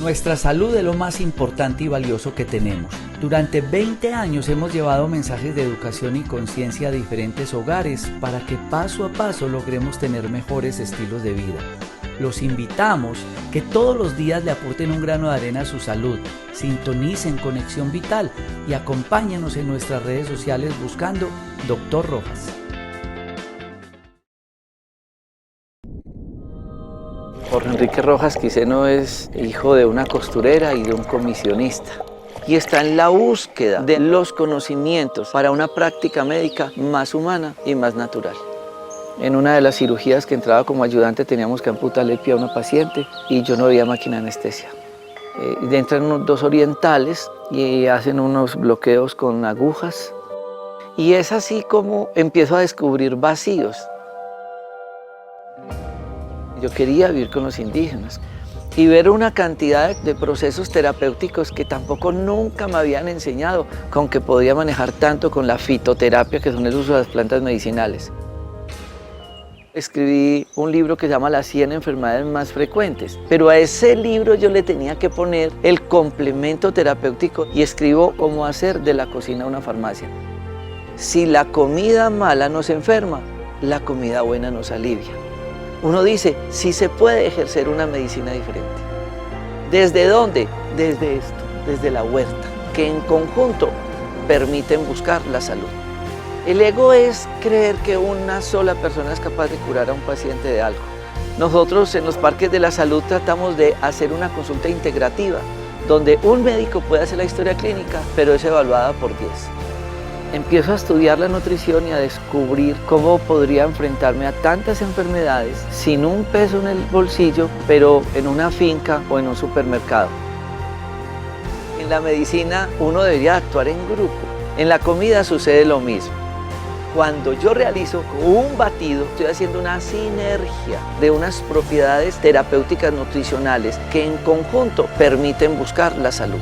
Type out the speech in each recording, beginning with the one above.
Nuestra salud es lo más importante y valioso que tenemos. Durante 20 años hemos llevado mensajes de educación y conciencia a diferentes hogares para que paso a paso logremos tener mejores estilos de vida. Los invitamos que todos los días le aporten un grano de arena a su salud, sintonicen Conexión Vital y acompáñenos en nuestras redes sociales buscando Dr. Rojas. Jorge Enrique Rojas Quiseno es hijo de una costurera y de un comisionista y está en la búsqueda de los conocimientos para una práctica médica más humana y más natural. En una de las cirugías que entraba como ayudante teníamos que amputarle el pie a una paciente y yo no había máquina de anestesia. Entran unos dos orientales y hacen unos bloqueos con agujas y es así como empiezo a descubrir vacíos. Yo quería vivir con los indígenas y ver una cantidad de procesos terapéuticos que tampoco nunca me habían enseñado, con que podía manejar tanto con la fitoterapia, que son el uso de las plantas medicinales. Escribí un libro que se llama Las 100 enfermedades más frecuentes, pero a ese libro yo le tenía que poner el complemento terapéutico y escribo cómo hacer de la cocina una farmacia. Si la comida mala nos enferma, la comida buena nos alivia. Uno dice, sí se puede ejercer una medicina diferente. ¿Desde dónde? Desde esto, desde la huerta, que en conjunto permiten buscar la salud. El ego es creer que una sola persona es capaz de curar a un paciente de algo. Nosotros en los parques de la salud tratamos de hacer una consulta integrativa, donde un médico puede hacer la historia clínica, pero es evaluada por 10. Empiezo a estudiar la nutrición y a descubrir cómo podría enfrentarme a tantas enfermedades sin un peso en el bolsillo, pero en una finca o en un supermercado. En la medicina uno debería actuar en grupo. En la comida sucede lo mismo. Cuando yo realizo un batido, estoy haciendo una sinergia de unas propiedades terapéuticas nutricionales que en conjunto permiten buscar la salud.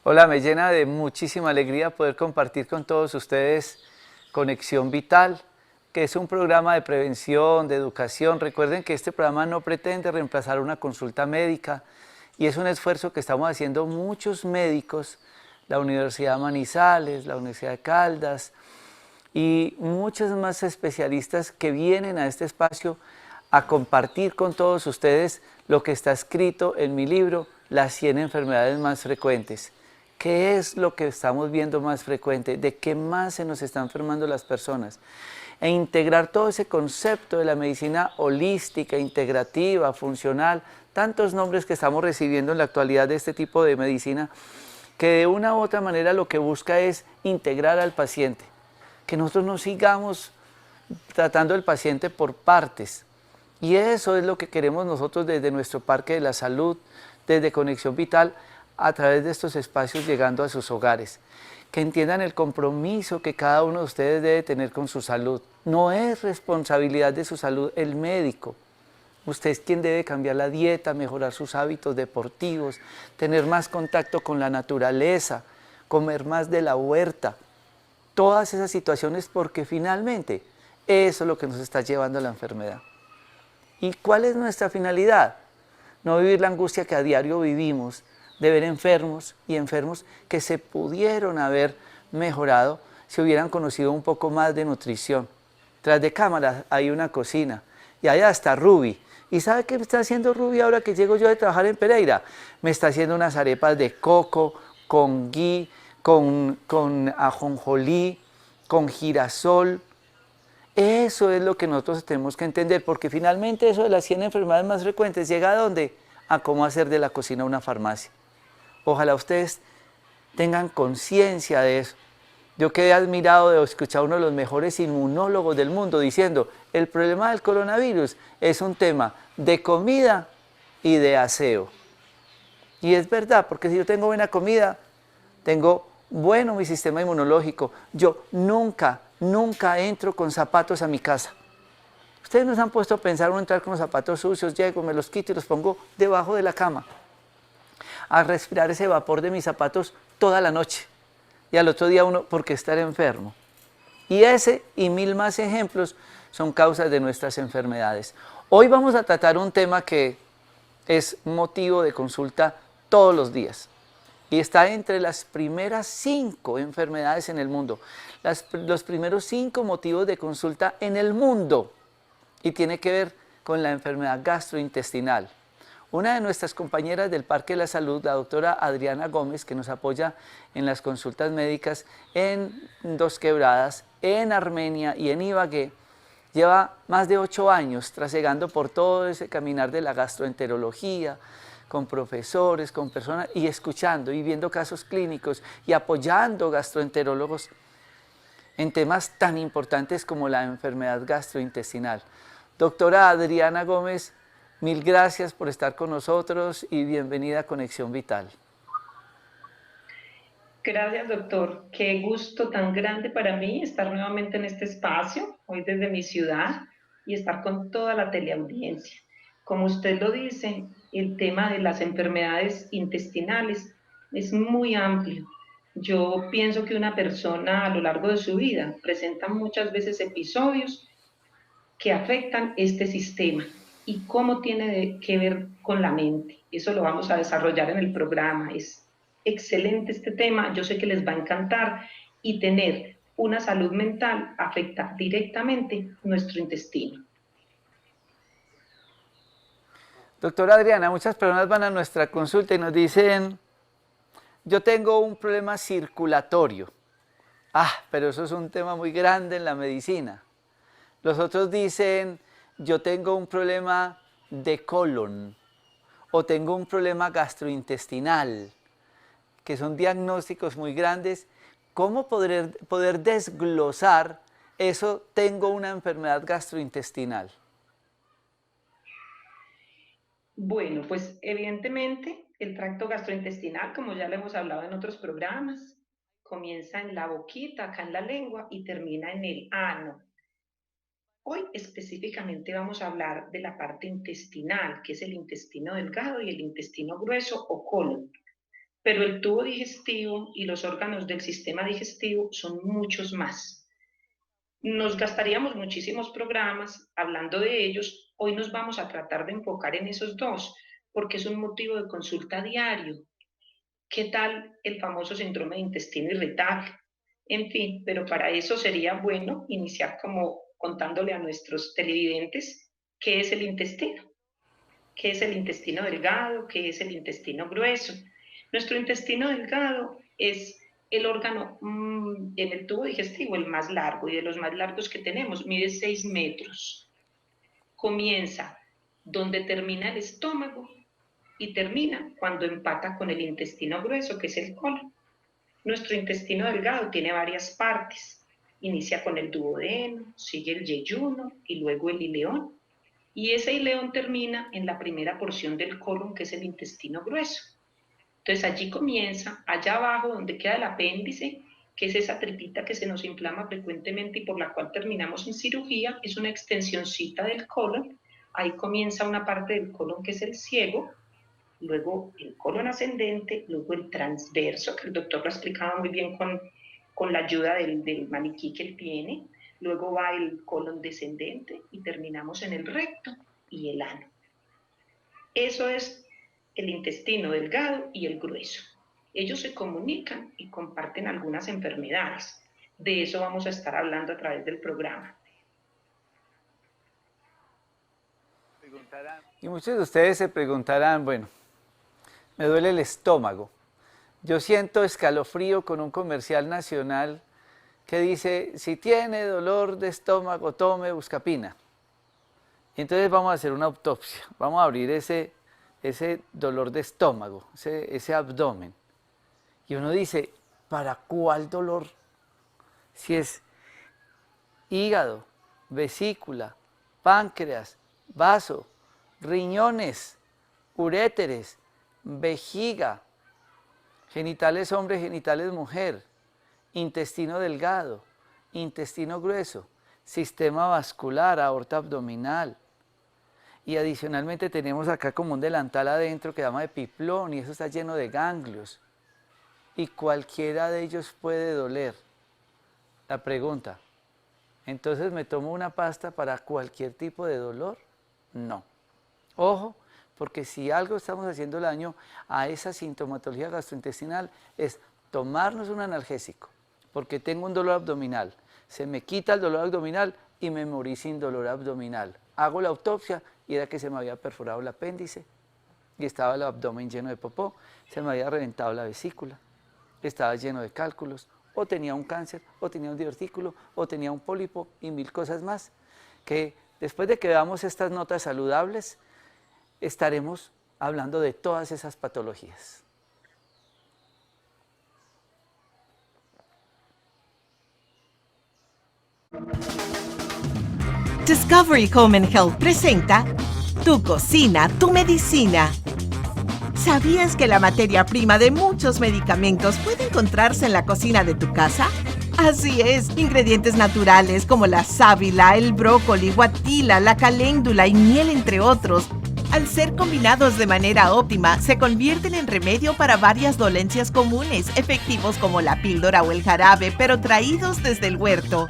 Hola, me llena de muchísima alegría poder compartir con todos ustedes Conexión Vital, que es un programa de prevención, de educación. Recuerden que este programa no pretende reemplazar una consulta médica y es un esfuerzo que estamos haciendo muchos médicos, la Universidad Manizales, la Universidad de Caldas y muchos más especialistas que vienen a este espacio a compartir con todos ustedes lo que está escrito en mi libro, Las 100 enfermedades más frecuentes. ¿Qué es lo que estamos viendo más frecuente? ¿De qué más se nos están enfermando las personas? E integrar todo ese concepto de la medicina holística, integrativa, funcional, tantos nombres que estamos recibiendo en la actualidad de este tipo de medicina, que de una u otra manera lo que busca es integrar al paciente, que nosotros no sigamos tratando al paciente por partes. Y eso es lo que queremos nosotros desde nuestro Parque de la Salud, desde Conexión Vital, a través de estos espacios llegando a sus hogares. Que entiendan el compromiso que cada uno de ustedes debe tener con su salud. No es responsabilidad de su salud el médico. Usted es quien debe cambiar la dieta, mejorar sus hábitos deportivos, tener más contacto con la naturaleza, comer más de la huerta. Todas esas situaciones porque finalmente eso es lo que nos está llevando a la enfermedad. ¿Y cuál es nuestra finalidad? No vivir la angustia que a diario vivimos, de ver enfermos y enfermos que se pudieron haber mejorado si hubieran conocido un poco más de nutrición. Tras de cámaras hay una cocina y allá está Ruby. ¿Y sabe qué me está haciendo Ruby ahora que llego yo de trabajar en Pereira? Me está haciendo unas arepas de coco, con gui, con ajonjolí, con girasol. Eso es lo que nosotros tenemos que entender, porque finalmente eso de las 100 enfermedades más frecuentes llega a ¿dónde? A cómo hacer de la cocina una farmacia. Ojalá ustedes tengan conciencia de eso. Yo quedé admirado de escuchar a uno de los mejores inmunólogos del mundo diciendo, el problema del coronavirus es un tema de comida y de aseo. Y es verdad, porque si yo tengo buena comida, tengo bueno mi sistema inmunológico. Yo nunca entro con zapatos a mi casa. Ustedes nos han puesto a pensar uno entrar con los zapatos sucios, llego, me los quito y los pongo debajo de la cama, a respirar ese vapor de mis zapatos toda la noche. y al otro día uno, ¿por qué estar enfermo? Y ese y mil más ejemplos son causas de nuestras enfermedades. Hoy vamos a tratar un tema que es motivo de consulta todos los días y está entre las primeras 5 enfermedades en el mundo, los primeros 5 motivos de consulta en el mundo, y tiene que ver con la enfermedad gastrointestinal. Una de nuestras compañeras del Parque de la Salud, la doctora Adriana Gómez, que nos apoya en las consultas médicas en Dos Quebradas, en Armenia y en Ibagué, lleva más de 8 años trasegando por todo ese caminar de la gastroenterología, con profesores, con personas, y escuchando y viendo casos clínicos y apoyando gastroenterólogos en temas tan importantes como la enfermedad gastrointestinal. Doctora Adriana Gómez, mil gracias por estar con nosotros y bienvenida a Conexión Vital. Gracias, doctor. Qué gusto tan grande para mí estar nuevamente en este espacio, hoy desde mi ciudad, y estar con toda la teleaudiencia. Como usted lo dice, el tema de las enfermedades intestinales es muy amplio. Yo pienso que una persona a lo largo de su vida presenta muchas veces episodios que afectan este sistema y cómo tiene que ver con la mente. Eso lo vamos a desarrollar en el programa. Es excelente este tema, yo sé que les va a encantar, y tener una salud mental afecta directamente nuestro intestino. Doctora Adriana, muchas personas van a nuestra consulta y nos dicen, yo tengo un problema circulatorio. Pero eso es un tema muy grande en la medicina. Los otros dicen, yo tengo un problema de colon o tengo un problema gastrointestinal, que son diagnósticos muy grandes. ¿Cómo poder desglosar eso, tengo una enfermedad gastrointestinal? Bueno, pues evidentemente el tracto gastrointestinal, como ya lo hemos hablado en otros programas, comienza en la boquita, acá en la lengua, y termina en el ano. Hoy específicamente vamos a hablar de la parte intestinal, que es el intestino delgado y el intestino grueso o colon. Pero el tubo digestivo y los órganos del sistema digestivo son muchos más. Nos gastaríamos muchísimos programas hablando de ellos. Hoy nos vamos a tratar de enfocar en esos dos, porque es un motivo de consulta diario. ¿Qué tal el famoso síndrome de intestino irritable? En fin, pero para eso sería bueno iniciar como contándole a nuestros televidentes qué es el intestino, qué es el intestino delgado, qué es el intestino grueso. Nuestro intestino delgado es el órgano en el tubo digestivo el más largo, y de los más largos que tenemos, mide 6 metros. Comienza donde termina el estómago y termina cuando empata con el intestino grueso, que es el colon. Nuestro intestino delgado tiene varias partes. Inicia con el duodeno, sigue el yeyuno y luego el ileón. Y ese ileón termina en la primera porción del colon, que es el intestino grueso. Entonces allí comienza, allá abajo donde queda el apéndice, que es esa tripita que se nos inflama frecuentemente y por la cual terminamos en cirugía, es una extensioncita del colon. Ahí comienza una parte del colon que es el ciego, luego el colon ascendente, luego el transverso, que el doctor lo ha explicado muy bien con la ayuda del maniquí que él tiene, luego va el colon descendente y terminamos en el recto y el ano. Eso es el intestino delgado y el grueso. Ellos se comunican y comparten algunas enfermedades. De eso vamos a estar hablando a través del programa. Y muchos de ustedes se preguntarán, bueno, me duele el estómago. Yo siento escalofrío con un comercial nacional que dice, si tiene dolor de estómago, tome Buscapina. Y entonces vamos a hacer una autopsia, vamos a abrir ese dolor de estómago, ese abdomen. Y uno dice, ¿para cuál dolor? Si es hígado, vesícula, páncreas, vaso, riñones, uréteres, vejiga, genitales hombre, genitales mujer, intestino delgado, intestino grueso, sistema vascular, aorta abdominal. Y adicionalmente tenemos acá como un delantal adentro que se llama epiplón y eso está lleno de ganglios. y cualquiera de ellos puede doler. La pregunta, ¿entonces me tomo una pasta para cualquier tipo de dolor? No. Ojo, porque si algo estamos haciendo daño a esa sintomatología gastrointestinal es tomarnos un analgésico, porque tengo un dolor abdominal, se me quita el dolor abdominal y me morí sin dolor abdominal. Hago la autopsia y era que se me había perforado el apéndice y estaba el abdomen lleno de popó, se me había reventado la vesícula, estaba lleno de cálculos, o tenía un cáncer, o tenía un divertículo, o tenía un pólipo y mil cosas más, que después de que veamos estas notas saludables, estaremos hablando de todas esas patologías. Discovery Home and Health presenta Tu cocina, tu medicina. ¿Sabías que la materia prima de muchos medicamentos puede encontrarse en la cocina de tu casa? Así es, ingredientes naturales como la sábila, el brócoli, guatila, la caléndula y miel, entre otros, al ser combinados de manera óptima, se convierten en remedio para varias dolencias comunes, efectivos como la píldora o el jarabe, pero traídos desde el huerto.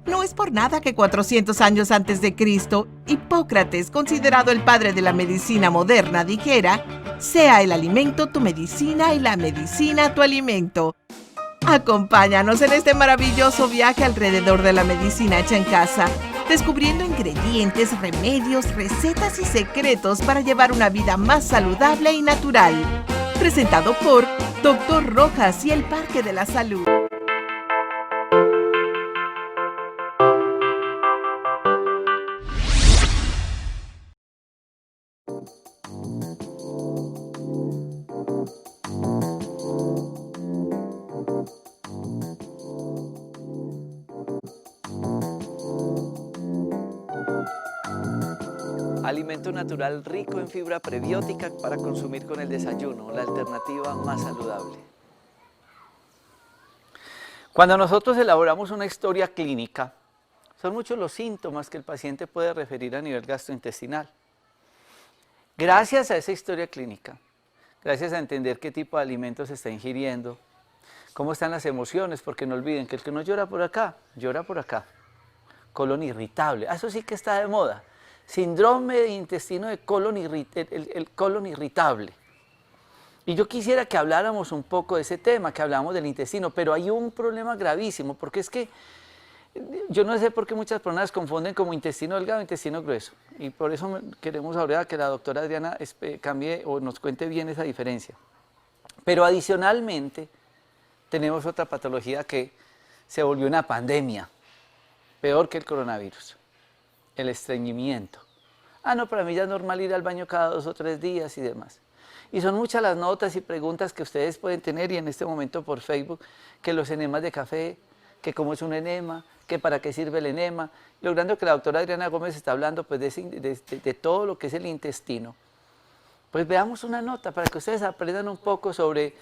No es por nada que 400 años antes de Cristo, Hipócrates, considerado el padre de la medicina moderna, dijera: sea el alimento tu medicina y la medicina tu alimento. Acompáñanos en este maravilloso viaje alrededor de la medicina hecha en casa, descubriendo ingredientes, remedios, recetas y secretos para llevar una vida más saludable y natural. Presentado por Dr. Rojas y el Parque de la Salud. Alimento natural rico en fibra prebiótica para consumir con el desayuno, la alternativa más saludable. Cuando nosotros elaboramos una historia clínica, son muchos los síntomas que el paciente puede referir a nivel gastrointestinal. Gracias a esa historia clínica, gracias a entender qué tipo de alimentos se está ingiriendo, cómo están las emociones, porque no olviden que el que no llora por acá, llora por acá. Colon irritable, eso sí que está de moda. Síndrome de intestino de colon el colon irritable. Y yo quisiera que habláramos un poco de ese tema, que hablamos del intestino, pero hay un problema gravísimo, porque es que yo no sé por qué muchas personas confunden como intestino delgado e intestino grueso. Y por eso queremos ahora que la doctora Adriana cambie o nos cuente bien esa diferencia. Pero adicionalmente tenemos otra patología que se volvió una pandemia, peor que el coronavirus. El estreñimiento. No, para mí ya es normal ir al baño cada 2 o 3 días y demás. Y son muchas las notas y preguntas que ustedes pueden tener y en este momento por Facebook, que los enemas de café, que cómo es un enema, que para qué sirve el enema, logrando que la doctora Adriana Gómez está hablando pues, de todo lo que es el intestino. Pues veamos una nota para que ustedes aprendan un poco sobre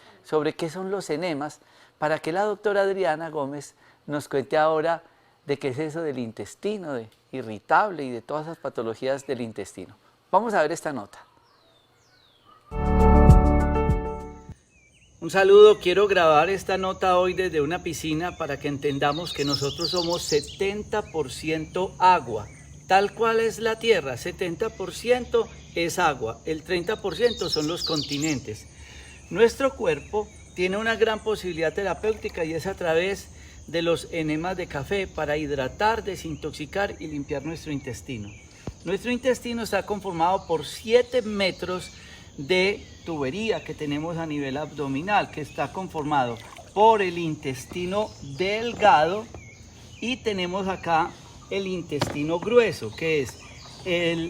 qué son los enemas, para que la doctora Adriana Gómez nos cuente ahora de qué es eso del intestino, de irritable y de todas esas patologías del intestino. Vamos a ver esta nota. Un saludo, quiero grabar esta nota hoy desde una piscina para que entendamos que nosotros somos 70% agua. Tal cual es la Tierra, 70% es agua, el 30% son los continentes. Nuestro cuerpo tiene una gran posibilidad terapéutica y es a través de los enemas de café para hidratar, desintoxicar y limpiar nuestro intestino. Nuestro intestino está conformado por 7 metros de tubería que tenemos a nivel abdominal, que está conformado por el intestino delgado y tenemos acá el intestino grueso, que es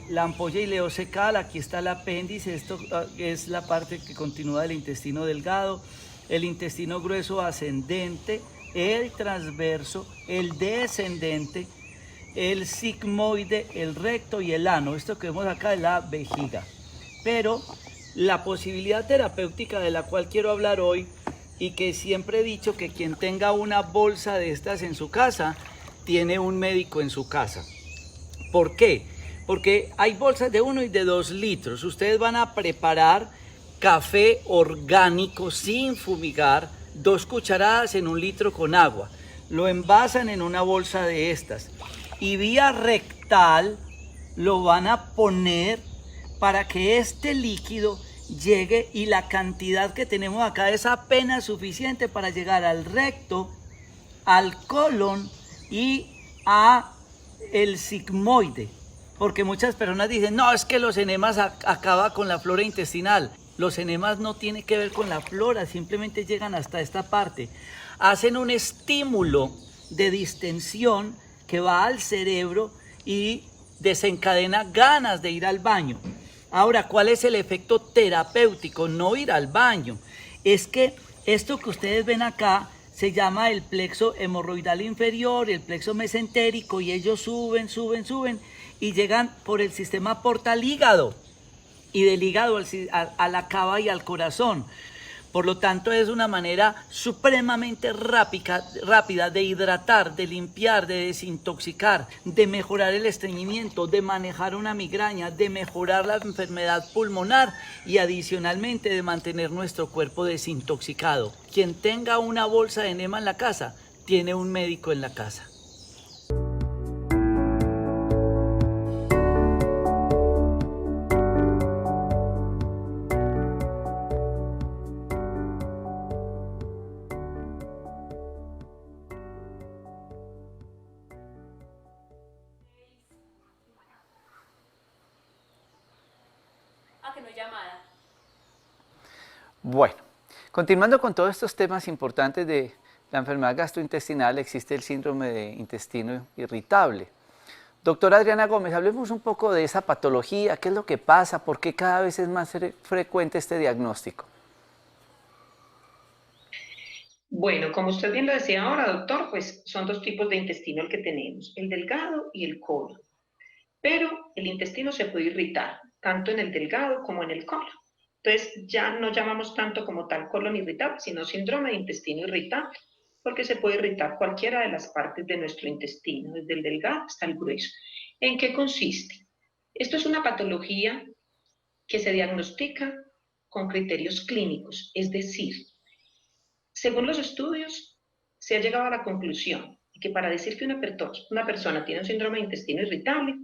la ampolla ileocecal. Aquí está el apéndice, esto es la parte que continúa del intestino delgado, el intestino grueso ascendente, el transverso, el descendente, el sigmoide, el recto y el ano. Esto que vemos acá es la vejiga. Pero la posibilidad terapéutica de la cual quiero hablar hoy, y que siempre he dicho que quien tenga una bolsa de estas en su casa, tiene un médico en su casa. ¿Por qué? Porque hay bolsas de 1 y de 2 litros. Ustedes van a preparar café orgánico sin fumigar, 2 cucharadas en 1 litro con agua. Lo envasan en una bolsa de estas y vía rectal lo van a poner para que este líquido llegue, y la cantidad que tenemos acá es apenas suficiente para llegar al recto, al colon y a el sigmoide. Porque muchas personas dicen, no, es que los enemas acaba con la flora intestinal. Los enemas no tienen que ver con la flora, simplemente llegan hasta esta parte. Hacen un estímulo de distensión que va al cerebro y desencadena ganas de ir al baño. Ahora, ¿cuál es el efecto terapéutico? No ir al baño. Es que esto que ustedes ven acá se llama el plexo hemorroidal inferior, el plexo mesentérico, y ellos suben y llegan por el sistema portal hígado, y del hígado a la cava y al corazón. Por lo tanto, es una manera supremamente rápida de hidratar, de limpiar, de desintoxicar, de mejorar el estreñimiento, de manejar una migraña, de mejorar la enfermedad pulmonar y adicionalmente de mantener nuestro cuerpo desintoxicado. Quien tenga una bolsa de enema en la casa, tiene un médico en la casa. Bueno, continuando con todos estos temas importantes de la enfermedad gastrointestinal, existe el síndrome de intestino irritable. Doctora Adriana Gómez, hablemos un poco de esa patología, qué es lo que pasa, por qué cada vez es más frecuente este diagnóstico. Bueno, como usted bien lo decía ahora, doctor, pues son 2 tipos de intestino el que tenemos, el delgado y el colon. Pero el intestino se puede irritar, tanto en el delgado como en el colon. Entonces ya no llamamos tanto como tal colon irritable, sino síndrome de intestino irritable, porque se puede irritar cualquiera de las partes de nuestro intestino, desde el delgado hasta el grueso. ¿En qué consiste? Esto es una patología que se diagnostica con criterios clínicos, es decir, según los estudios, se ha llegado a la conclusión de que para decir que una persona tiene un síndrome de intestino irritable,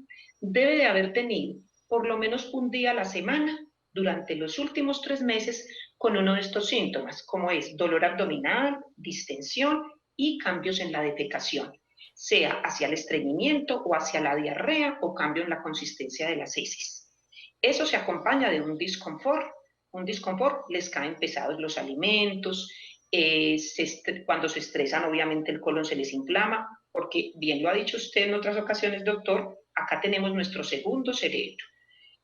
debe de haber tenido por lo menos un día a la semana durante los últimos 3 meses con uno de estos síntomas, como es dolor abdominal, distensión y cambios en la defecación, sea hacia el estreñimiento o hacia la diarrea o cambio en la consistencia de las heces. Eso se acompaña de un disconfort. Un disconfort, les caen pesados los alimentos, cuando se estresan obviamente el colon se les inflama, porque bien lo ha dicho usted en otras ocasiones, doctor, acá tenemos nuestro segundo cerebro,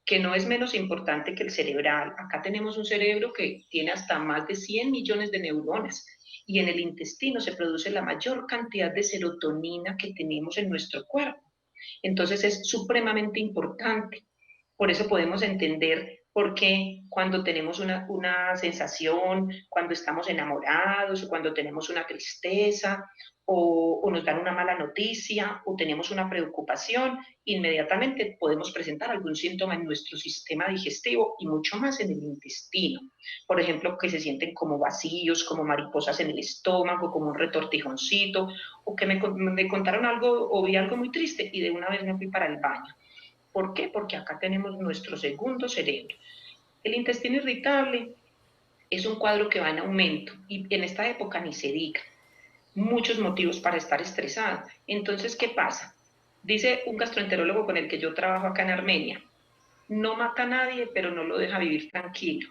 que no es menos importante que el cerebral. Acá tenemos un cerebro que tiene hasta más de 100 millones de neuronas, y en el intestino se produce la mayor cantidad de serotonina que tenemos en nuestro cuerpo. Entonces es supremamente importante. Por eso podemos entender por qué cuando tenemos una sensación, cuando estamos enamorados, o cuando tenemos una tristeza, o nos dan una mala noticia, o tenemos una preocupación, inmediatamente podemos presentar algún síntoma en nuestro sistema digestivo y mucho más en el intestino. Por ejemplo, que se sienten como vacíos, como mariposas en el estómago, como un retortijoncito, o que me contaron algo o vi algo muy triste y de una vez me fui para el baño. ¿Por qué? Porque acá tenemos nuestro segundo cerebro. El intestino irritable es un cuadro que va en aumento y en esta época ni se diga. Muchos motivos para estar estresado. Entonces, ¿qué pasa? Dice un gastroenterólogo con el que yo trabajo acá en Armenia, no mata a nadie, pero no lo deja vivir tranquilo,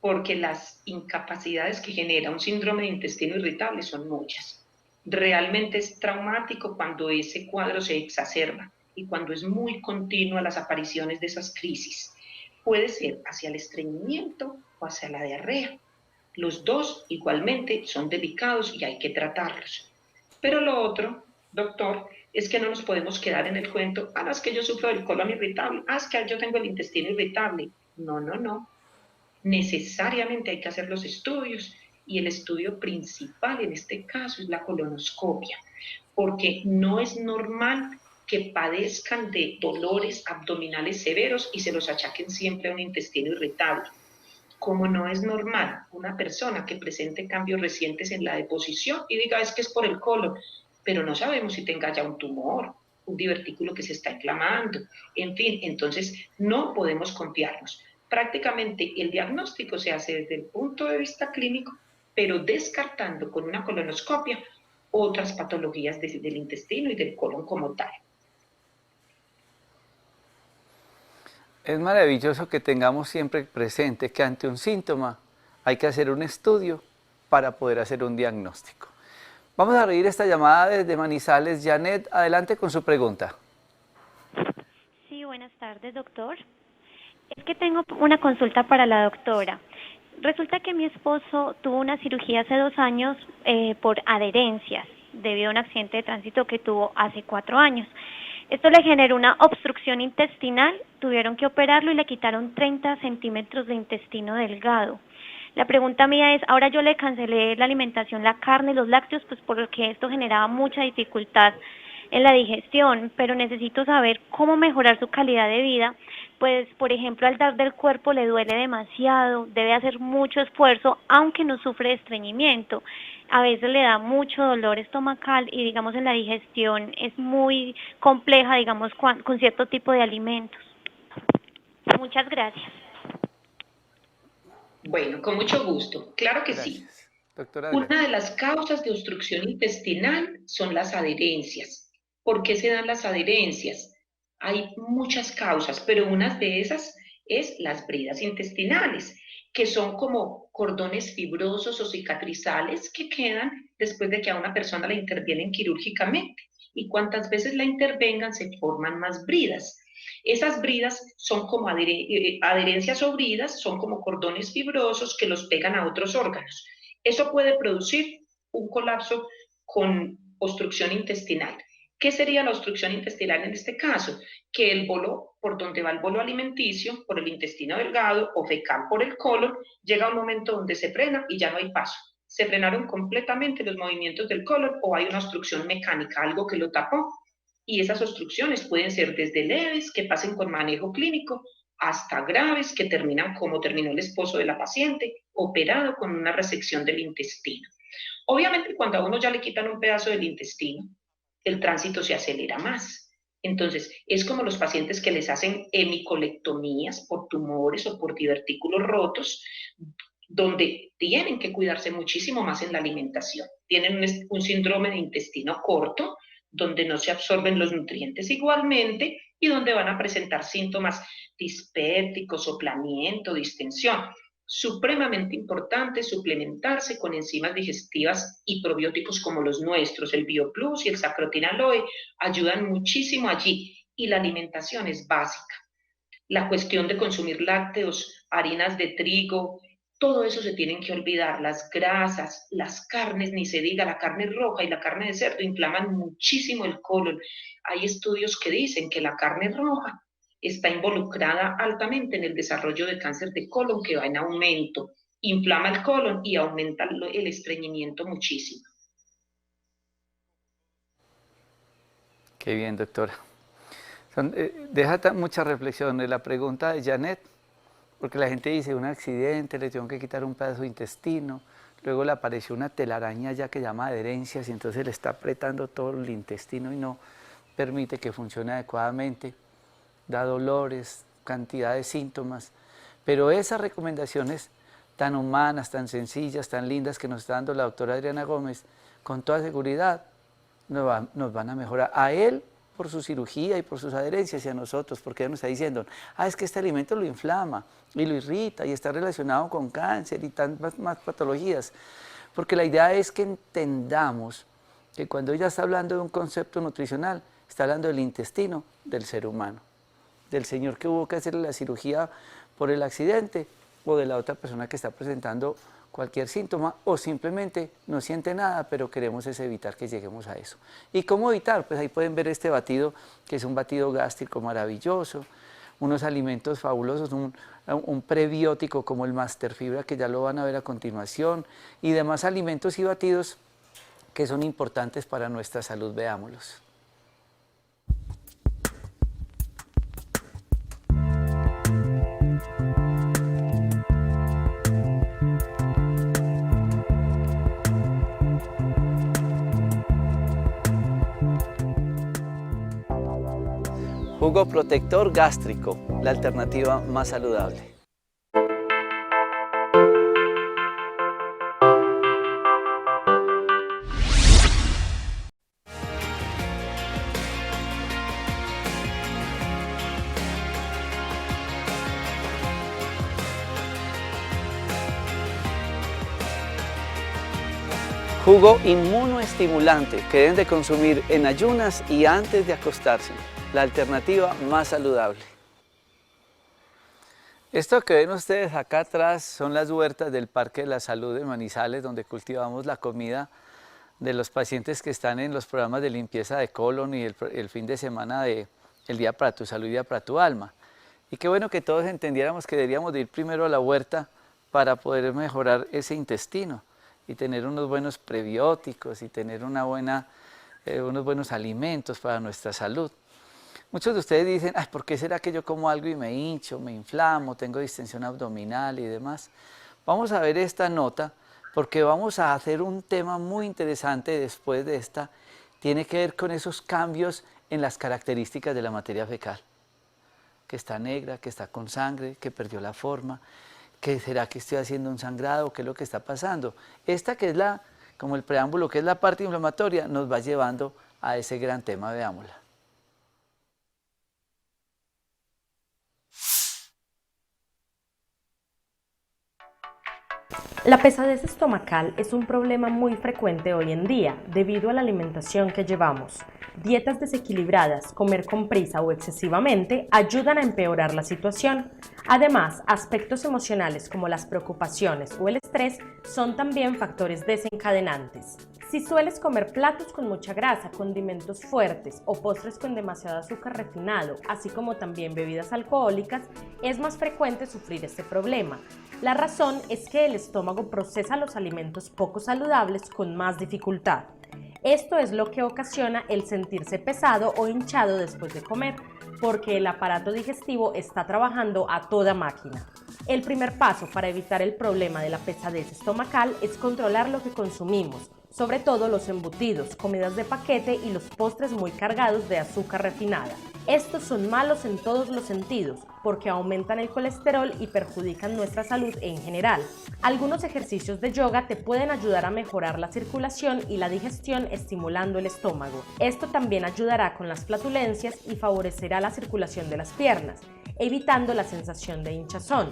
porque las incapacidades que genera un síndrome de intestino irritable son muchas. Realmente es traumático cuando ese cuadro se exacerba y cuando es muy continua las apariciones de esas crisis. Puede ser hacia el estreñimiento o hacia la diarrea. Los dos igualmente son delicados y hay que tratarlos. Pero lo otro, doctor, es que no nos podemos quedar en el cuento, es que yo sufro del colon irritable, es que yo tengo el intestino irritable. No, no, no. Necesariamente hay que hacer los estudios, y el estudio principal en este caso es la colonoscopia, porque no es normal que padezcan de dolores abdominales severos y se los achaquen siempre a un intestino irritable. Como no es normal una persona que presente cambios recientes en la deposición y diga es que es por el colon, pero no sabemos si tenga ya un tumor, un divertículo que se está inflamando, en fin, entonces no podemos confiarnos. Prácticamente el diagnóstico se hace desde el punto de vista clínico, pero descartando con una colonoscopia otras patologías del intestino y del colon como tal. Es maravilloso que tengamos siempre presente que ante un síntoma hay que hacer un estudio para poder hacer un diagnóstico. Vamos a reír esta llamada desde Manizales. Janet, adelante con su pregunta. Sí, buenas tardes, doctor. Es que tengo una consulta para la doctora. Resulta que mi esposo tuvo una cirugía hace 2 años por adherencias debido a un accidente de tránsito que tuvo hace 4 años. Esto le generó una obstrucción intestinal, tuvieron que operarlo y le quitaron 30 centímetros de intestino delgado. La pregunta mía es, ahora yo le cancelé la alimentación, la carne, los lácteos, pues porque esto generaba mucha dificultad en la digestión, pero necesito saber cómo mejorar su calidad de vida, pues por ejemplo al dar del cuerpo le duele demasiado, debe hacer mucho esfuerzo, aunque no sufre de estreñimiento. A veces le da mucho dolor estomacal y digamos en la digestión es muy compleja, digamos con cierto tipo de alimentos. Muchas gracias. Bueno, con mucho gusto, claro que sí. Gracias. Doctora Una Adriana. de las causas de obstrucción intestinal son las adherencias. ¿Por qué se dan las adherencias? Hay muchas causas, pero una de esas es las bridas intestinales, que son como cordones fibrosos o cicatrizales que quedan después de que a una persona la intervienen quirúrgicamente. Y cuantas veces la intervengan, se forman más bridas. Esas bridas son como adherencias o bridas, son como cordones fibrosos que los pegan a otros órganos. Eso puede producir un colapso con obstrucción intestinal. ¿Qué sería la obstrucción intestinal en este caso? Que el bolo, por donde va el bolo alimenticio, por el intestino delgado o fecal por el colon, llega a un momento donde se frena y ya no hay paso. Se frenaron completamente los movimientos del colon o hay una obstrucción mecánica, algo que lo tapó. Y esas obstrucciones pueden ser desde leves, que pasen con manejo clínico, hasta graves, que terminan como terminó el esposo de la paciente, operado con una resección del intestino. Obviamente, cuando a uno ya le quitan un pedazo del intestino, el tránsito se acelera más. Entonces, es como los pacientes que les hacen hemicolectomías por tumores o por divertículos rotos, donde tienen que cuidarse muchísimo más en la alimentación. Tienen un síndrome de intestino corto, donde no se absorben los nutrientes igualmente y donde van a presentar síntomas dispépticos, soplamiento, distensión. Supremamente importante suplementarse con enzimas digestivas y probióticos como los nuestros, el BioPlus y el Sacrotin Aloe, ayudan muchísimo allí y la alimentación es básica. La cuestión de consumir lácteos, harinas de trigo, todo eso se tienen que olvidar. Las grasas, las carnes, ni se diga, la carne roja y la carne de cerdo inflaman muchísimo el colon. Hay estudios que dicen que la carne roja está involucrada altamente en el desarrollo de cáncer de colon que va en aumento. Inflama el colon y aumenta el estreñimiento muchísimo. Qué bien, doctora. Deja mucha reflexión en la pregunta de Janet, porque la gente dice un accidente, le tengo que quitar un pedazo de intestino, luego le apareció una telaraña ya que llama adherencias y entonces le está apretando todo el intestino y no permite que funcione adecuadamente, da dolores, cantidad de síntomas, pero esas recomendaciones tan humanas, tan sencillas, tan lindas que nos está dando la doctora Adriana Gómez, con toda seguridad nos van a mejorar a él por su cirugía y por sus adherencias y a nosotros, porque ella nos está diciendo, es que este alimento lo inflama y lo irrita y está relacionado con cáncer y tantas más patologías, porque la idea es que entendamos que cuando ella está hablando de un concepto nutricional, está hablando del intestino del ser humano, del señor que hubo que hacerle la cirugía por el accidente o de la otra persona que está presentando cualquier síntoma o simplemente no siente nada, pero queremos es evitar que lleguemos a eso. ¿Y cómo evitar? Pues ahí pueden ver este batido, que es un batido gástrico maravilloso, unos alimentos fabulosos, un prebiótico como el Master Fibra, que ya lo van a ver a continuación, y demás alimentos y batidos que son importantes para nuestra salud. Veámoslos. Jugo protector gástrico, la alternativa más saludable. Jugo inmunoestimulante que deben de consumir en ayunas y antes de acostarse. La alternativa más saludable. Esto que ven ustedes acá atrás son las huertas del Parque de la Salud de Manizales, donde cultivamos la comida de los pacientes que están en los programas de limpieza de colon y el fin de semana de el Día para tu Salud y Día para tu Alma. Y qué bueno que todos entendiéramos que deberíamos de ir primero a la huerta para poder mejorar ese intestino y tener unos buenos prebióticos y tener unos buenos alimentos para nuestra salud. Muchos de ustedes dicen, ay, ¿por qué será que yo como algo y me hincho, me inflamo, tengo distensión abdominal y demás? Vamos a ver esta nota porque vamos a hacer un tema muy interesante después de esta. Tiene que ver con esos cambios en las características de la materia fecal. Que está negra, que está con sangre, que perdió la forma. ¿Qué será que estoy haciendo un sangrado? ¿Qué es lo que está pasando? Esta que es como el preámbulo, que es la parte inflamatoria, nos va llevando a ese gran tema, veámosla. La pesadez estomacal es un problema muy frecuente hoy en día debido a la alimentación que llevamos. Dietas desequilibradas, comer con prisa o excesivamente ayudan a empeorar la situación. Además, aspectos emocionales como las preocupaciones o el estrés son también factores desencadenantes. Si sueles comer platos con mucha grasa, condimentos fuertes o postres con demasiado azúcar refinado, así como también bebidas alcohólicas, es más frecuente sufrir este problema. La razón es que el estómago procesa los alimentos poco saludables con más dificultad. Esto es lo que ocasiona el sentirse pesado o hinchado después de comer, porque el aparato digestivo está trabajando a toda máquina. El primer paso para evitar el problema de la pesadez estomacal es controlar lo que consumimos, sobre todo los embutidos, comidas de paquete y los postres muy cargados de azúcar refinada. Estos son malos en todos los sentidos, porque aumentan el colesterol y perjudican nuestra salud en general. Algunos ejercicios de yoga te pueden ayudar a mejorar la circulación y la digestión estimulando el estómago. Esto también ayudará con las flatulencias y favorecerá la circulación de las piernas, evitando la sensación de hinchazón.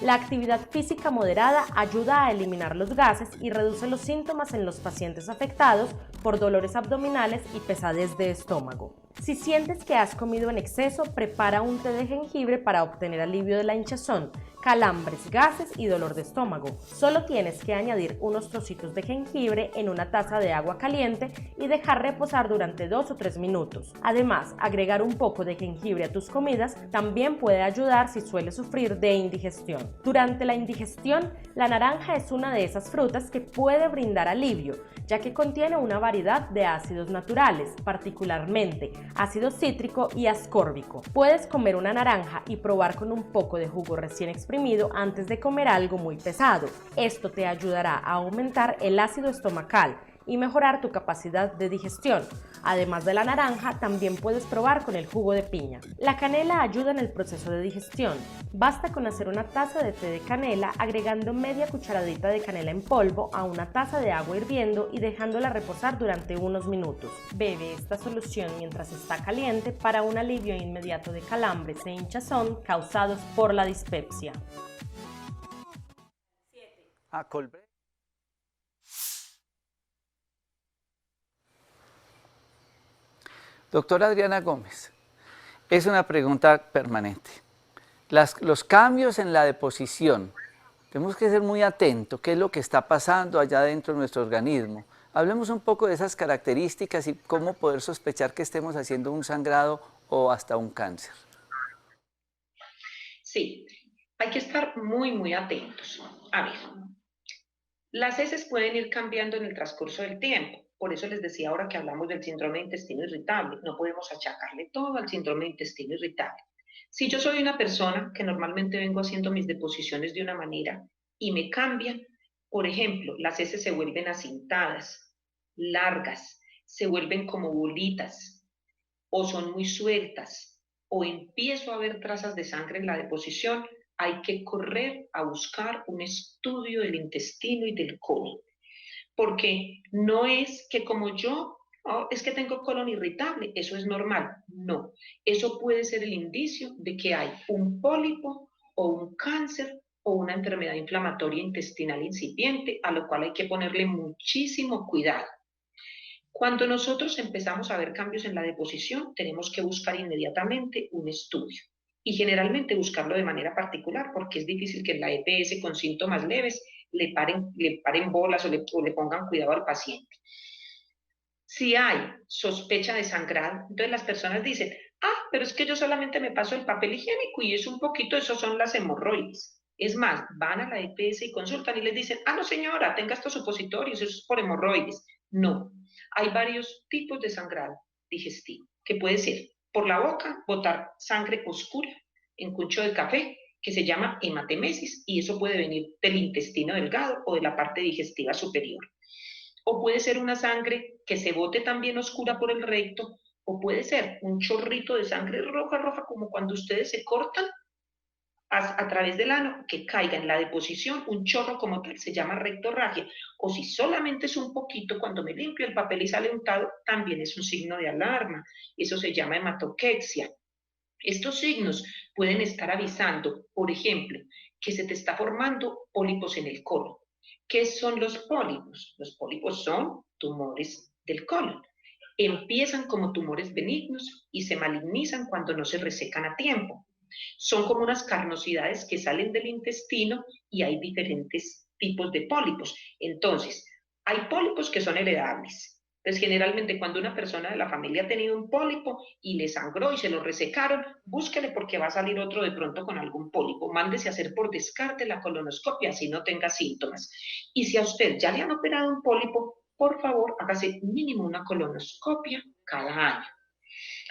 La actividad física moderada ayuda a eliminar los gases y reduce los síntomas en los pacientes afectados por dolores abdominales y pesadez de estómago. Si sientes que has comido en exceso, prepara un té de jengibre para obtener alivio de la hinchazón, calambres, gases y dolor de estómago. Solo tienes que añadir unos trocitos de jengibre en una taza de agua caliente y dejar reposar durante 2 o 3 minutos. Además, agregar un poco de jengibre a tus comidas también puede ayudar si sueles sufrir de indigestión. Durante la indigestión, la naranja es una de esas frutas que puede brindar alivio, ya que contiene una variedad de ácidos naturales, particularmente ácido cítrico y ascórbico. Puedes comer una naranja y probar con un poco de jugo recién exprimido antes de comer algo muy pesado. Esto te ayudará a aumentar el ácido estomacal y mejorar tu capacidad de digestión. Además de la naranja, también puedes probar con el jugo de piña. La canela ayuda en el proceso de digestión. Basta con hacer una taza de té de canela agregando media cucharadita de canela en polvo a una taza de agua hirviendo y dejándola reposar durante unos minutos. Bebe esta solución mientras está caliente para un alivio inmediato de calambres e hinchazón causados por la dispepsia. Doctora Adriana Gómez, es una pregunta permanente. Los cambios en la deposición, tenemos que ser muy atentos, qué es lo que está pasando allá dentro de nuestro organismo. Hablemos un poco de esas características y cómo poder sospechar que estemos haciendo un sangrado o hasta un cáncer. Sí, hay que estar muy atentos. A ver, las heces pueden ir cambiando en el transcurso del tiempo. Por eso les decía ahora que hablamos del síndrome de intestino irritable. No podemos achacarle todo al síndrome de intestino irritable. Si yo soy una persona que normalmente vengo haciendo mis deposiciones de una manera y me cambian, por ejemplo, las heces se vuelven acintadas, largas, se vuelven como bolitas o son muy sueltas o empiezo a ver trazas de sangre en la deposición, hay que correr a buscar un estudio del intestino y del colon. Porque no es que como yo, oh, es que tengo colon irritable, eso es normal. No, eso puede ser el indicio de que hay un pólipo o un cáncer o una enfermedad inflamatoria intestinal incipiente, a lo cual hay que ponerle muchísimo cuidado. Cuando nosotros empezamos a ver cambios en la deposición, tenemos que buscar inmediatamente un estudio y generalmente buscarlo de manera particular porque es difícil que en la EPS con síntomas leves le paren bolas o le pongan cuidado al paciente. Si hay sospecha de sangrado, entonces las personas dicen, pero es que yo solamente me paso el papel higiénico y es un poquito, eso son las hemorroides. Es más, van a la EPS y consultan y les dicen, no señora, tenga estos supositorios, eso es por hemorroides. No, hay varios tipos de sangrado digestivo, que puede ser por la boca, botar sangre oscura en cuncho de café, que se llama hematemesis, y eso puede venir del intestino delgado o de la parte digestiva superior. O puede ser una sangre que se bote también oscura por el recto, o puede ser un chorrito de sangre roja, como cuando ustedes se cortan a través del ano, que caiga en la deposición un chorro como tal, se llama rectorragia. O si solamente es un poquito, cuando me limpio el papel y sale untado, también es un signo de alarma. Eso se llama hematoquexia. Estos signos pueden estar avisando, por ejemplo, que se te está formando pólipos en el colon. ¿Qué son los pólipos? Los pólipos son tumores del colon. Empiezan como tumores benignos y se malignizan cuando no se resecan a tiempo. Son como unas carnosidades que salen del intestino y hay diferentes tipos de pólipos. Entonces, hay pólipos que son heredables. Entonces, generalmente cuando una persona de la familia ha tenido un pólipo y le sangró y se lo resecaron, búsquele porque va a salir otro de pronto con algún pólipo. Mándese a hacer por descarte la colonoscopia, así no tenga síntomas. Y si a usted ya le han operado un pólipo, por favor, hágase mínimo una colonoscopia cada año.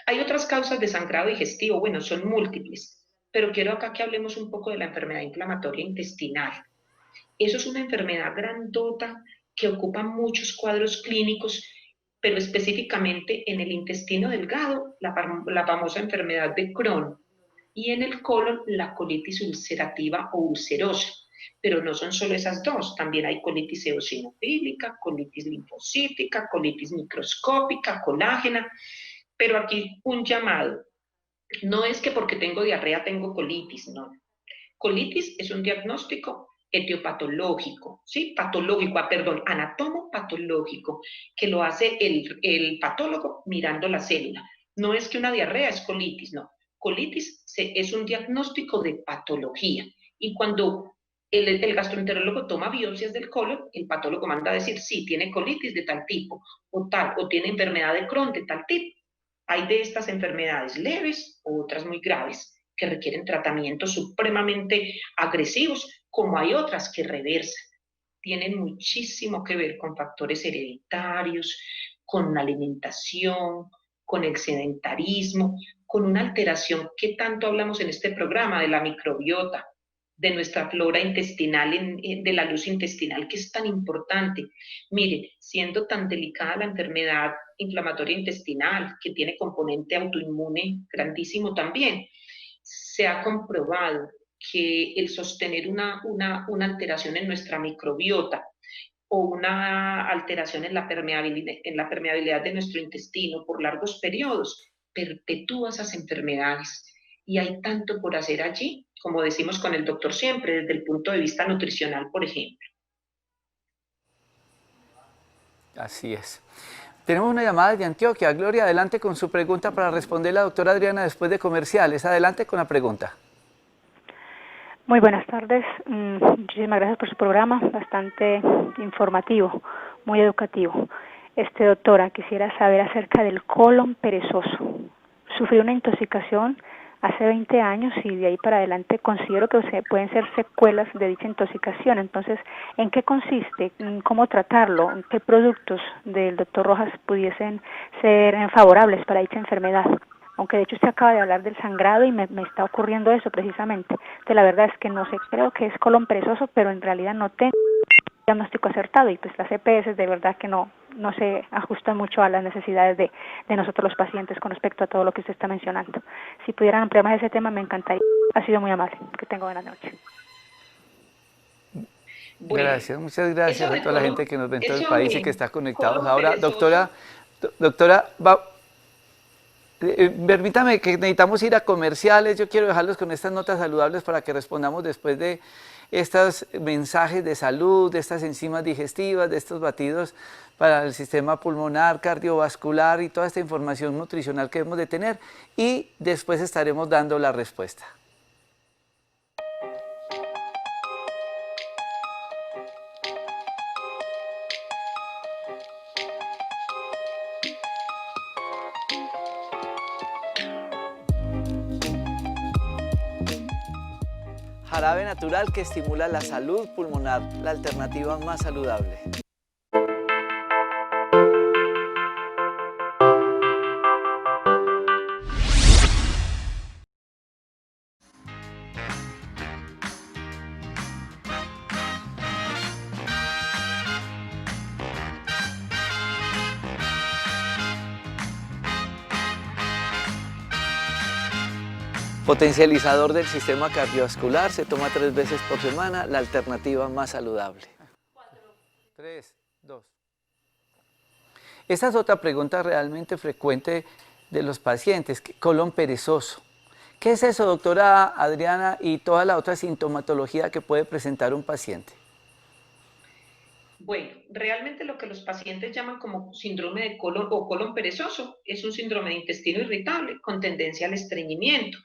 Hay otras causas de sangrado digestivo, bueno, son múltiples, pero quiero acá que hablemos un poco de la enfermedad inflamatoria intestinal. Eso es una enfermedad grandota que ocupa muchos cuadros clínicos, pero específicamente en el intestino delgado, la famosa enfermedad de Crohn, y en el colon, la colitis ulcerativa o ulcerosa. Pero no son solo esas dos, también hay colitis eosinofílica, colitis linfocítica, colitis microscópica, colágena. Pero aquí un llamado, no es que porque tengo diarrea tengo colitis, no. Colitis es un diagnóstico etiopatológico, ¿sí? Anatomopatológico, que lo hace el patólogo mirando la célula. No es que una diarrea es colitis, no. Colitis es un diagnóstico de patología. Y cuando el gastroenterólogo toma biopsias del colon, el patólogo manda a decir, sí, tiene colitis de tal tipo, o tiene enfermedad de Crohn de tal tipo. Hay de estas enfermedades leves o otras muy graves que requieren tratamientos supremamente agresivos, como hay otras que reversan. Tienen muchísimo que ver con factores hereditarios, con la alimentación, con el sedentarismo, con una alteración que tanto hablamos en este programa de la microbiota, de nuestra flora intestinal, de la luz intestinal, que es tan importante. Miren, siendo tan delicada la enfermedad inflamatoria intestinal, que tiene componente autoinmune grandísimo también, se ha comprobado que el sostener una alteración en nuestra microbiota o una alteración en la permeabilidad de nuestro intestino por largos periodos perpetúa esas enfermedades. Y hay tanto por hacer allí, como decimos con el doctor siempre, desde el punto de vista nutricional, por ejemplo. Así es. Tenemos una llamada de Antioquia. Gloria, adelante con su pregunta para responder la doctora Adriana después de comerciales. Adelante con la pregunta. Muy buenas tardes. Muchísimas gracias por su programa, bastante informativo, muy educativo. Doctora, quisiera saber acerca del colon perezoso. Sufrí una intoxicación hace 20 años y de ahí para adelante considero que pueden ser secuelas de dicha intoxicación. Entonces, ¿en qué consiste? ¿Cómo tratarlo? ¿Qué productos del doctor Rojas pudiesen ser favorables para dicha enfermedad? Aunque de hecho usted acaba de hablar del sangrado y me está ocurriendo eso precisamente. Entonces, la verdad es que no sé, creo que es colon perezoso, pero en realidad no tengo diagnóstico acertado y pues las EPS de verdad que no no se ajusta mucho a las necesidades de nosotros los pacientes con respecto a todo lo que usted está mencionando. Si pudieran ampliar más ese tema, me encantaría. Ha sido muy amable. Que tenga buena noche. Bueno, Gracias, muchas gracias a toda la gente que nos ve en todo el eso país y de que está conectados. colon Ahora, perezoso. doctora, permítame que necesitamos ir a comerciales. Yo quiero dejarlos con estas notas saludables para que respondamos después de estos mensajes de salud, de estas enzimas digestivas, de estos batidos para el sistema pulmonar, cardiovascular y toda esta información nutricional que debemos de tener. Y después estaremos dando la respuesta. Jarabe natural que estimula la salud pulmonar, la alternativa más saludable. Potencializador del sistema cardiovascular, se toma 3 veces por semana, la alternativa más saludable. 3, 2. Esta es otra pregunta realmente frecuente de los pacientes, colon perezoso. ¿Qué es eso, doctora Adriana, y toda la otra sintomatología que puede presentar un paciente? Bueno, realmente lo que los pacientes llaman como síndrome de colon o colon perezoso es un síndrome de intestino irritable con tendencia al estreñimiento.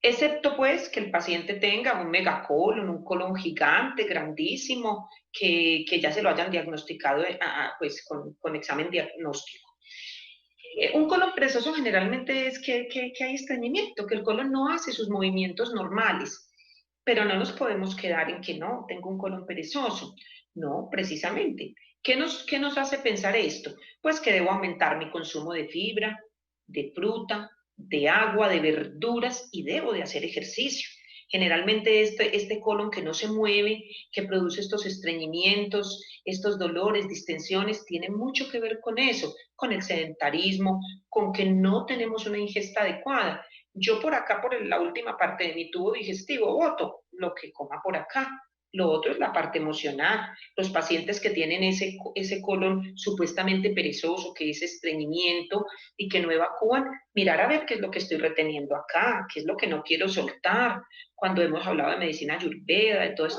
Excepto pues que el paciente tenga un megacolon, un colon gigante, grandísimo, que ya se lo hayan diagnosticado pues con examen diagnóstico. Un colon perezoso generalmente es que hay estreñimiento, que el colon no hace sus movimientos normales, pero no nos podemos quedar en que no, tengo un colon perezoso. No, precisamente. ¿Qué nos hace pensar esto? Pues que debo aumentar mi consumo de fibra, de fruta, de agua, de verduras y debo de hacer ejercicio. Generalmente este colon que no se mueve, que produce estos estreñimientos, estos dolores, distensiones, tiene mucho que ver con eso, con el sedentarismo, con que no tenemos una ingesta adecuada. Yo por acá, por la última parte de mi tubo digestivo, boto lo que coma por acá. Lo otro es la parte emocional. Los pacientes que tienen ese colon supuestamente perezoso, que es estreñimiento y que no evacúan, mirar a ver qué es lo que estoy reteniendo acá, qué es lo que no quiero soltar. Cuando hemos hablado de medicina ayurveda, de toda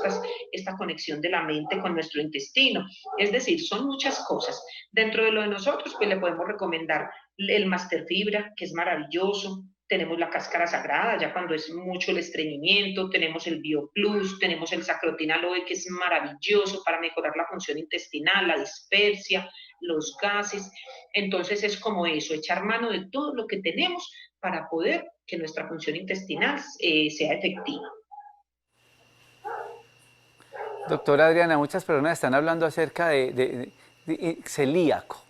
esta conexión de la mente con nuestro intestino. Es decir, son muchas cosas. Dentro de lo de nosotros, pues le podemos recomendar el Master Fibra, que es maravilloso. Tenemos la cáscara sagrada, ya cuando es mucho el estreñimiento, tenemos el BioPlus, tenemos el Sacrotin Aloe, que es maravilloso para mejorar la función intestinal, la dispersia, los gases. Entonces es como eso, echar mano de todo lo que tenemos para poder que nuestra función intestinal sea efectiva. Doctora Adriana, muchas personas están hablando acerca de celíaco.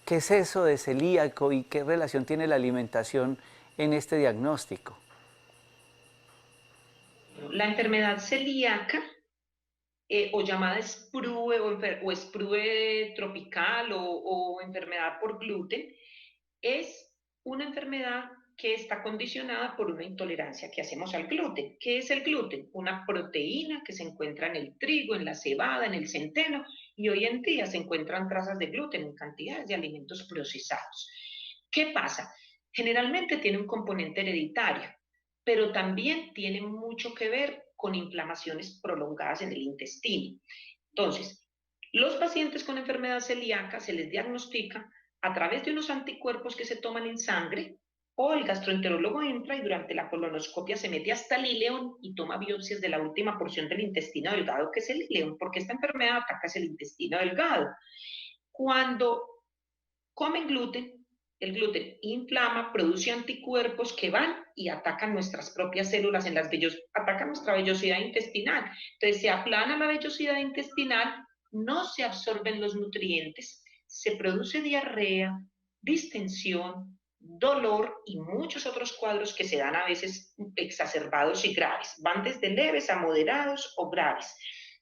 ¿Qué es eso de celíaco y qué relación tiene la alimentación en este diagnóstico? La enfermedad celíaca, o llamada sprue o sprue tropical o enfermedad por gluten, es una enfermedad que está condicionada por una intolerancia que hacemos al gluten. ¿Qué es el gluten? Una proteína que se encuentra en el trigo, en la cebada, en el centeno, y hoy en día se encuentran trazas de gluten en cantidades de alimentos procesados. ¿Qué pasa? Generalmente tiene un componente hereditario, pero también tiene mucho que ver con inflamaciones prolongadas en el intestino. Entonces, los pacientes con enfermedad celíaca se les diagnostica a través de unos anticuerpos que se toman en sangre, o el gastroenterólogo entra y durante la colonoscopia se mete hasta el ileón y toma biopsias de la última porción del intestino delgado, que es el ileón, porque esta enfermedad ataca el intestino delgado. Cuando comen gluten, el gluten inflama, produce anticuerpos que van y atacan nuestras propias células atacan nuestra vellosidad intestinal. Entonces se aplana la vellosidad intestinal, no se absorben los nutrientes, se produce diarrea, distensión, dolor y muchos otros cuadros que se dan a veces exacerbados y graves. Van desde leves a moderados o graves.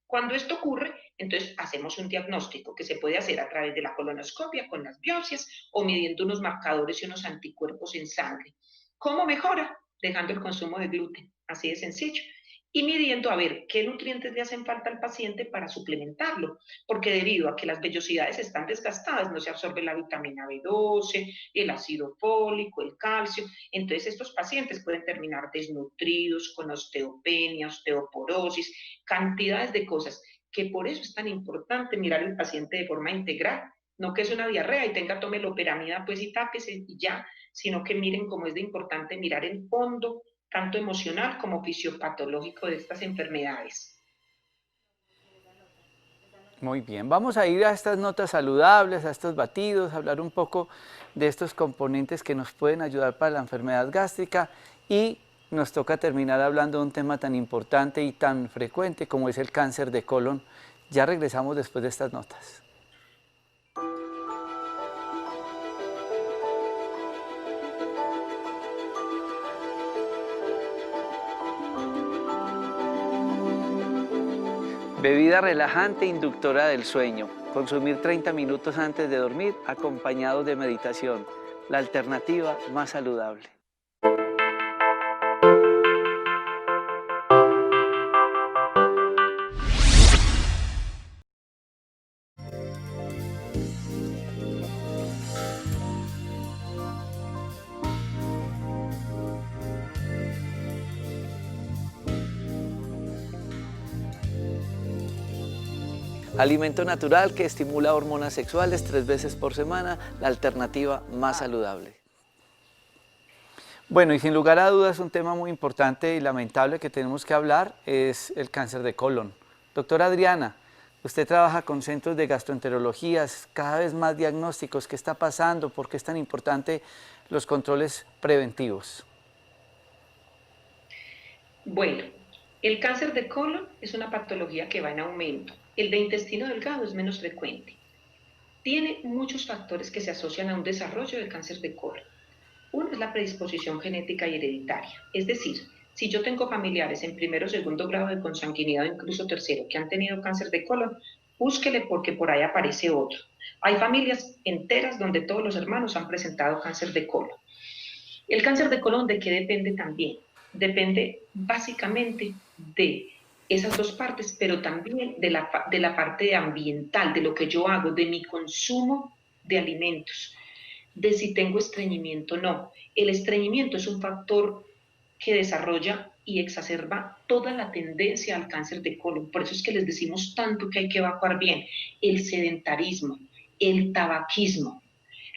Cuando esto ocurre, Entonces hacemos un diagnóstico que se puede hacer a través de la colonoscopia con las biopsias o midiendo unos marcadores y unos anticuerpos en sangre. ¿Cómo mejora? Dejando el consumo de gluten, así de sencillo. Y midiendo a ver qué nutrientes le hacen falta al paciente para suplementarlo, porque debido a que las vellosidades están desgastadas, no se absorbe la vitamina B12, el ácido fólico, el calcio, entonces estos pacientes pueden terminar desnutridos, con osteopenia, osteoporosis, cantidades de cosas, que por eso es tan importante mirar al paciente de forma integral, no que es una diarrea y tome loperamida pues y tápese y ya, sino que miren cómo es de importante mirar el fondo, tanto emocional como fisiopatológico de estas enfermedades. Muy bien, vamos a ir a estas notas saludables, a estos batidos, a hablar un poco de estos componentes que nos pueden ayudar para la enfermedad gástrica y nos toca terminar hablando de un tema tan importante y tan frecuente como es el cáncer de colon. Ya regresamos después de estas notas. Bebida relajante inductora del sueño. Consumir 30 minutos antes de dormir acompañado de meditación. La alternativa más saludable. Alimento natural que estimula hormonas sexuales 3 veces por semana, la alternativa más saludable. Bueno, y sin lugar a dudas un tema muy importante y lamentable que tenemos que hablar es el cáncer de colon. Doctora Adriana, usted trabaja con centros de gastroenterología, cada vez más diagnósticos. ¿Qué está pasando? ¿Por qué es tan importante los controles preventivos? Bueno, el cáncer de colon es una patología que va en aumento. El de intestino delgado es menos frecuente. Tiene muchos factores que se asocian a un desarrollo del cáncer de colon. Uno es la predisposición genética y hereditaria, es decir, si yo tengo familiares en primero o segundo grado de consanguinidad o incluso tercero que han tenido cáncer de colon, búsquele porque por ahí aparece otro. Hay familias enteras donde todos los hermanos han presentado cáncer de colon. El cáncer de colon, ¿de qué depende también? Depende básicamente de esas dos partes, pero también de la parte ambiental, de lo que yo hago, de mi consumo de alimentos, de si tengo estreñimiento o no. El estreñimiento es un factor que desarrolla y exacerba toda la tendencia al cáncer de colon. Por eso es que les decimos tanto que hay que evacuar bien. El sedentarismo, el tabaquismo,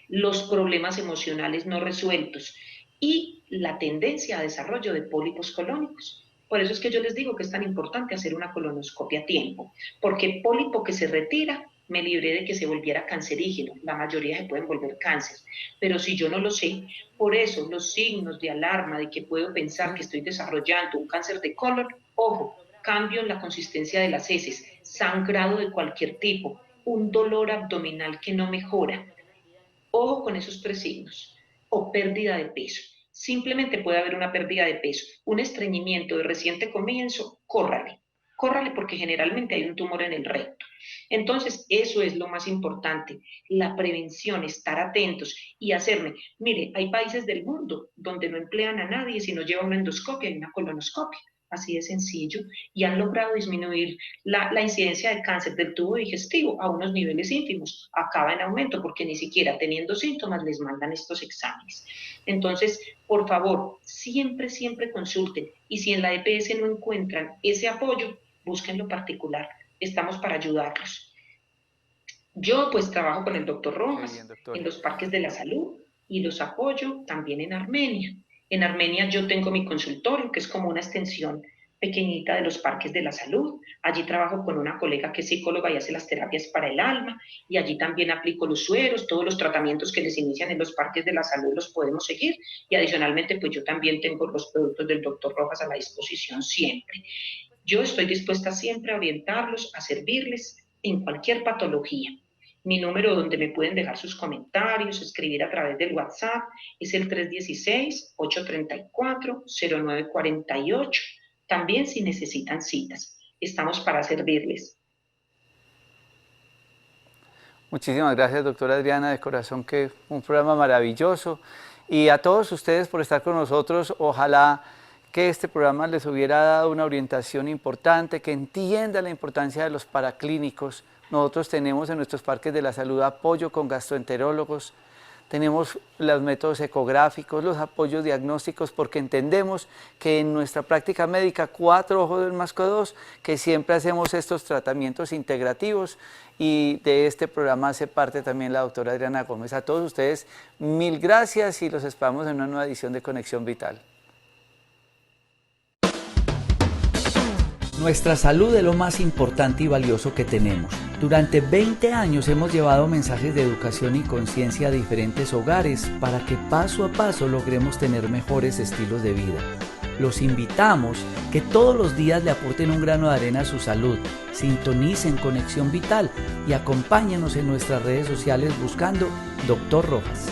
los problemas emocionales no resueltos y la tendencia a desarrollo de pólipos colónicos. Por eso es que yo les digo que es tan importante hacer una colonoscopia a tiempo, porque pólipo que se retira, me libré de que se volviera cancerígeno. La mayoría se pueden volver cáncer, pero si yo no lo sé, por eso los signos de alarma de que puedo pensar que estoy desarrollando un cáncer de colon, ojo, cambio en la consistencia de las heces, sangrado de cualquier tipo, un dolor abdominal que no mejora. Ojo con esos 3 signos. O pérdida de peso. Simplemente puede haber una pérdida de peso. Un estreñimiento de reciente comienzo, córrale. Córrale porque generalmente hay un tumor en el recto. Entonces, eso es lo más importante. La prevención, estar atentos y hacerme. Mire, hay países del mundo donde no emplean a nadie si no lleva una endoscopia y una colonoscopia. Así de sencillo, y han logrado disminuir la incidencia de cáncer del tubo digestivo a unos niveles ínfimos. Acaba en aumento porque ni siquiera teniendo síntomas les mandan estos exámenes. Entonces, por favor, siempre, siempre consulten y si en la EPS no encuentran ese apoyo, busquen lo particular. Estamos para ayudarlos. Yo pues trabajo con el doctor Rojas en los parques de la salud y los apoyo también en Armenia. En Armenia yo tengo mi consultorio, que es como una extensión pequeñita de los parques de la salud. Allí trabajo con una colega que es psicóloga y hace las terapias para el alma, y allí también aplico los sueros, todos los tratamientos que les inician en los parques de la salud los podemos seguir, y adicionalmente pues yo también tengo los productos del doctor Rojas a la disposición siempre. Yo estoy dispuesta siempre a orientarlos, a servirles en cualquier patología. Mi número donde me pueden dejar sus comentarios, escribir a través del WhatsApp, es el 316-834-0948. También si necesitan citas, estamos para servirles. Muchísimas gracias, doctora Adriana, de corazón, que un programa maravilloso. Y a todos ustedes por estar con nosotros. Ojalá que este programa les hubiera dado una orientación importante, que entienda la importancia de los paraclínicos. Nosotros tenemos en nuestros parques de la salud apoyo con gastroenterólogos, tenemos los métodos ecográficos, los apoyos diagnósticos, porque entendemos que en nuestra práctica médica 4 ojos del Masco 2, que siempre hacemos estos tratamientos integrativos, y de este programa hace parte también la doctora Adriana Gómez. A todos ustedes, mil gracias y los esperamos en una nueva edición de Conexión Vital. Nuestra salud es lo más importante y valioso que tenemos. Durante 20 años hemos llevado mensajes de educación y conciencia a diferentes hogares para que paso a paso logremos tener mejores estilos de vida. Los invitamos que todos los días le aporten un grano de arena a su salud, sintonicen Conexión Vital y acompáñenos en nuestras redes sociales buscando Dr. Rojas.